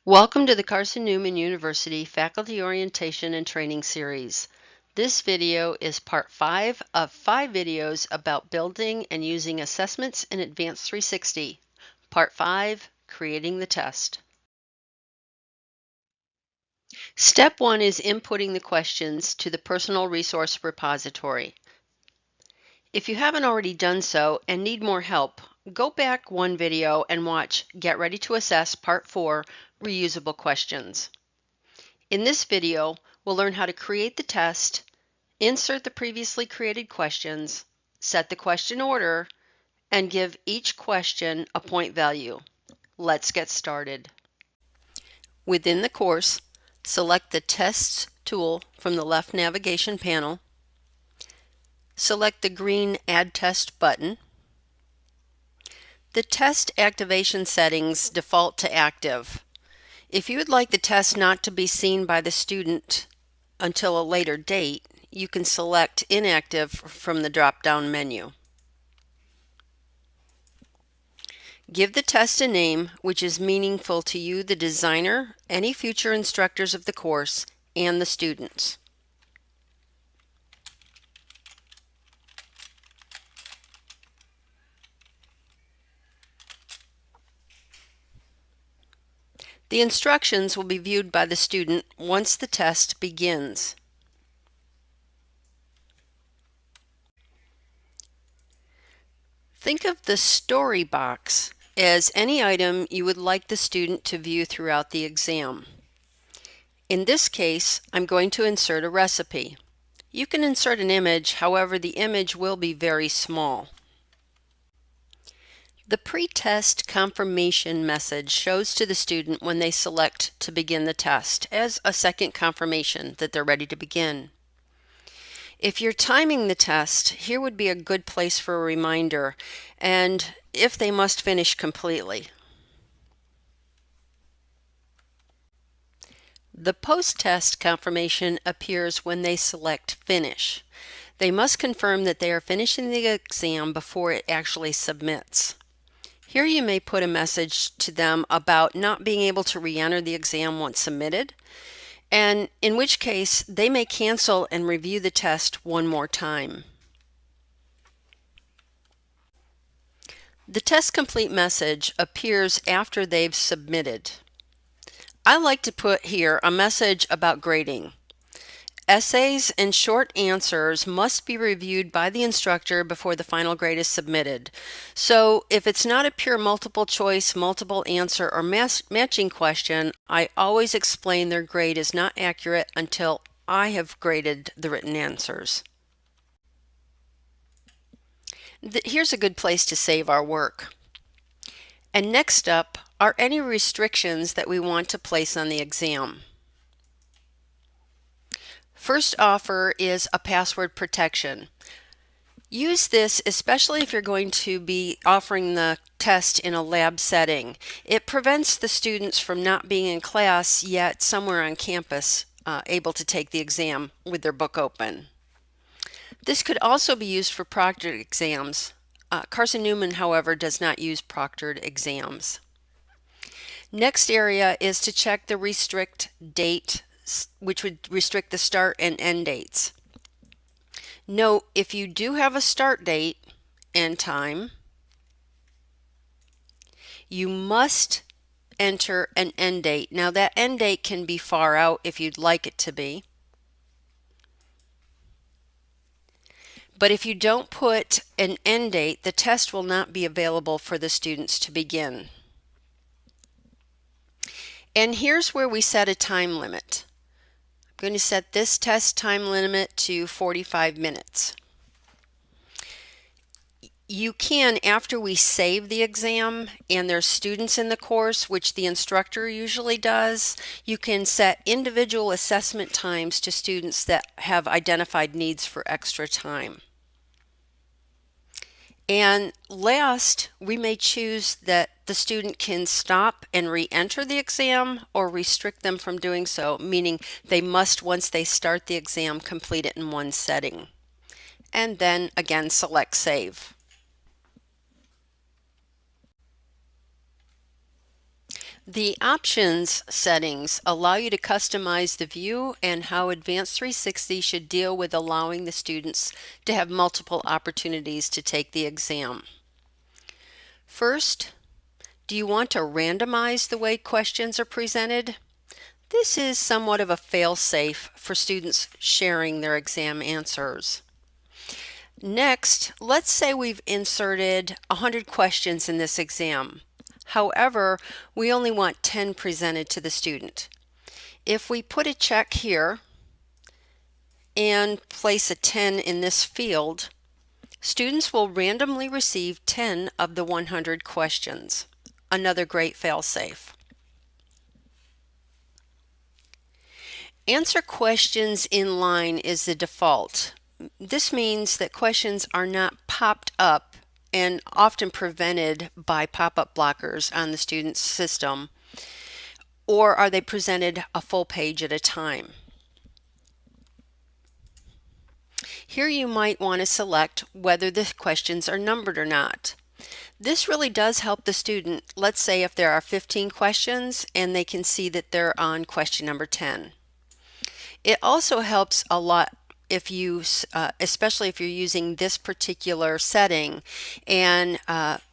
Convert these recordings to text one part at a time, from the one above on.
Welcome to the Carson-Newman University Faculty Orientation and Training Series. This video is part 5 of 5 videos about building and using assessments in Advanced 360. Part 5, Creating the Test. Step 1 is inputting the questions to the Personal Resource Repository. If you haven't already done so and need more help, go back one video and watch Get Ready to Assess Part 4, Reusable Questions. In this video, we'll learn how to create the test, insert the previously created questions, set the question order, and give each question a point value. Let's get started. Within the course, select the Tests tool from the left navigation panel. Select the green Add Test button. The test activation settings default to active. If you would like the test not to be seen by the student until a later date, you can select inactive from the drop-down menu. Give the test a name which is meaningful to you, the designer, any future instructors of the course, and the students. The instructions will be viewed by the student once the test begins. Think of the story box as any item you would like the student to view throughout the exam. In this case, I'm going to insert a recipe. You can insert an image, however, the image will be very small. The pre-test confirmation message shows to the student when they select to begin the test as a second confirmation that they're ready to begin. If you're timing the test, here would be a good place for a reminder, and if they must finish completely. The post-test confirmation appears when they select Finish. They must confirm that they are finishing the exam before it actually submits. Here you may put a message to them about not being able to re-enter the exam once submitted, and in which case they may cancel and review the test one more time. The test complete message appears after they've submitted. I like to put here a message about grading. Essays and short answers must be reviewed by the instructor before the final grade is submitted. So if it's not a pure multiple choice, multiple answer, or matching question, I always explain their grade is not accurate until I have graded the written answers. Here's a good place to save our work. And next up are any restrictions that we want to place on the exam. First offer is a password protection. Use this especially if you're going to be offering the test in a lab setting. It prevents the students from not being in class yet somewhere on campus able to take the exam with their book open. This could also be used for proctored exams. Carson-Newman, however, does not use proctored exams. Next area is to check the restrict date, which would restrict the start and end dates. Note, if you do have a start date and time, you must enter an end date. Now that end date can be far out if you'd like it to be. But if you don't put an end date, the test will not be available for the students to begin. And here's where we set a time limit. I'm going to set this test time limit to 45 minutes. You can, after we save the exam and there's students in the course, which the instructor usually does, you can set individual assessment times to students that have identified needs for extra time. And last, we may choose that the student can stop and re-enter the exam or restrict them from doing so, meaning they must, once they start the exam, complete it in one setting. And then again, select Save. The options settings allow you to customize the view and how Advanced 360 should deal with allowing the students to have multiple opportunities to take the exam. First, do you want to randomize the way questions are presented? This is somewhat of a fail-safe for students sharing their exam answers. Next, let's say we've inserted 100 questions in this exam. However, we only want 10 presented to the student. If we put a check here and place a 10 in this field, students will randomly receive 10 of the 100 questions. Another great fail-safe. Answer questions in line is the default. This means that questions are not popped up and often prevented by pop-up blockers on the student's system, or are they presented a full page at a time. Here you might want to select whether the questions are numbered or not. This really does help the student. Let's say if there are 15 questions and they can see that they're on question number 10. It also helps a lot if you, especially if you're using this particular setting. And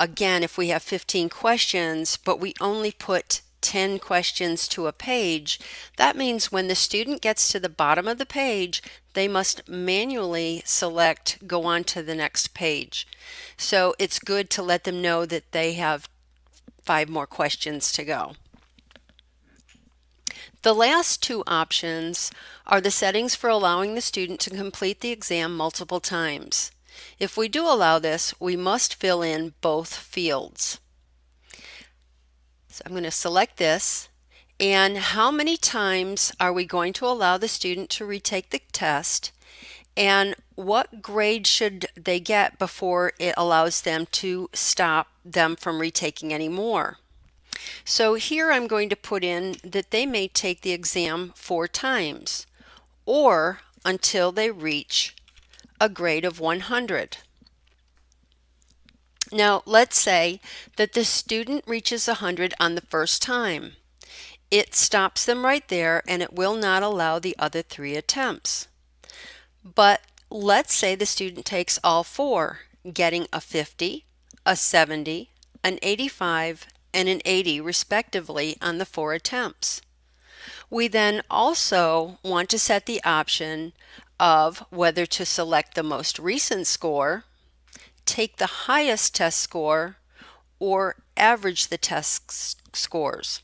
again, if we have 15 questions, but we only put 10 questions to a page, that means when the student gets to the bottom of the page, they must manually select go on to the next page. So it's good to let them know that they have 5 more questions to go. The last two options are the settings for allowing the student to complete the exam multiple times. If we do allow this, we must fill in both fields. So I'm going to select this, and how many times are we going to allow the student to retake the test, and what grade should they get before it allows them to stop them from retaking any more. So here I'm going to put in that they may take the exam 4 times or until they reach a grade of 100. Now let's say that the student reaches 100 on the first time. It stops them right there and it will not allow the other 3 attempts. But let's say the student takes all 4, getting a 50, a 70, an 85, and an 80 respectively on the 4 attempts. We then also want to set the option of whether to select the most recent score, take the highest test score, or average the test scores.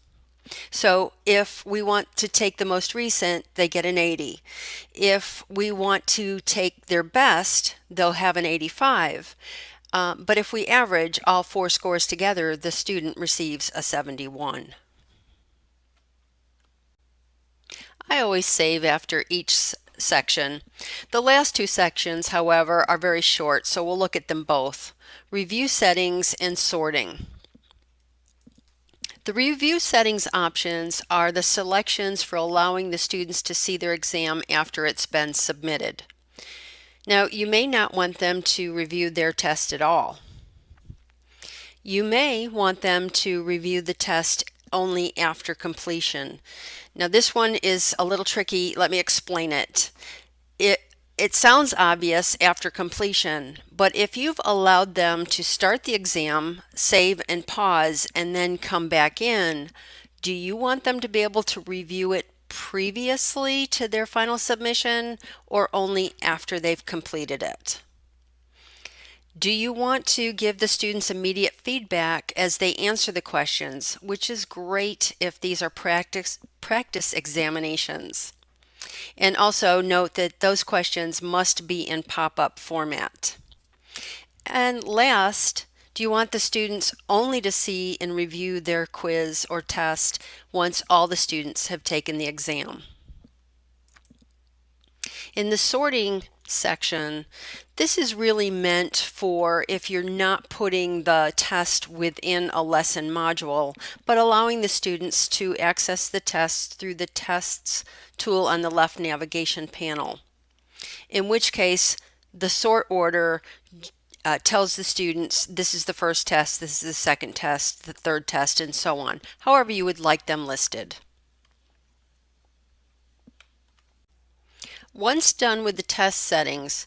So if we want to take the most recent, they get an 80. If we want to take their best, they'll have an 85. But if we average all 4 scores together, the student receives a 71. I always save after each section. The last 2 sections, however, are very short, so we'll look at them both. Review settings and sorting. The review settings options are the selections for allowing the students to see their exam after it's been submitted. Now, you may not want them to review their test at all. You may want them to review the test only after completion. Now, this one is a little tricky. Let me explain it. It sounds obvious after completion, but if you've allowed them to start the exam, save and pause, and then come back in, do you want them to be able to review it previously to their final submission or only after they've completed it? Do you want to give the students immediate feedback as they answer the questions, which is great if these are practice examinations? And also note that those questions must be in pop-up format. And last, do you want the students only to see and review their quiz or test once all the students have taken the exam? In the sorting section, this is really meant for if you're not putting the test within a lesson module, but allowing the students to access the test through the tests tool on the left navigation panel. In which case, the sort order tells the students this is the first test, this is the second test, the third test, and so on, however you would like them listed. Once done with the test settings,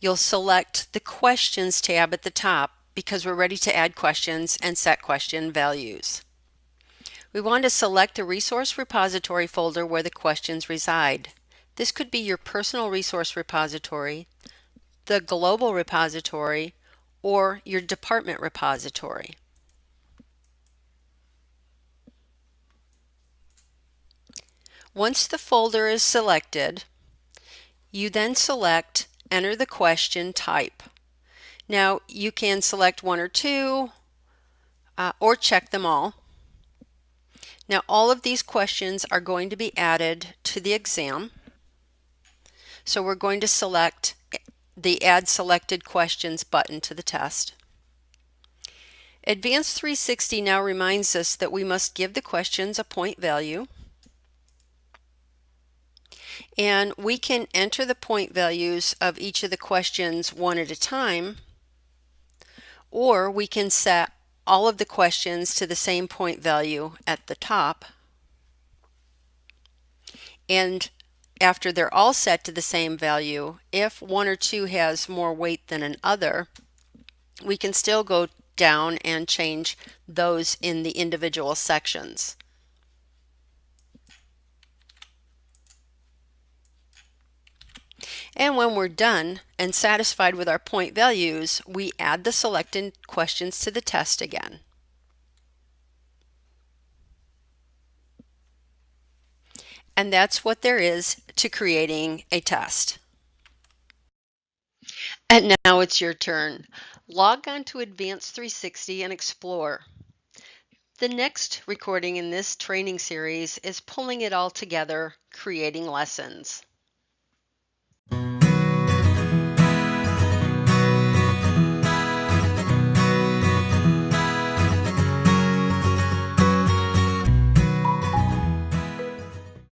you'll select the Questions tab at the top because we're ready to add questions and set question values. We want to select the resource repository folder where the questions reside. This could be your personal resource repository, the global repository, or your department repository. Once the folder is selected, you then select Enter the question type. Now you can select one or two or check them all. Now all of these questions are going to be added to the exam. So we're going to select the Add Selected Questions button to the test. Advanced 360 now reminds us that we must give the questions a point value. And we can enter the point values of each of the questions one at a time, or we can set all of the questions to the same point value at the top. And after they're all set to the same value, if one or two has more weight than another, we can still go down and change those in the individual sections. And when we're done and satisfied with our point values, we add the selected questions to the test again. And that's what there is to creating a test. And now it's your turn. Log on to Advanced 360 and explore. The next recording in this training series is pulling it all together, creating lessons.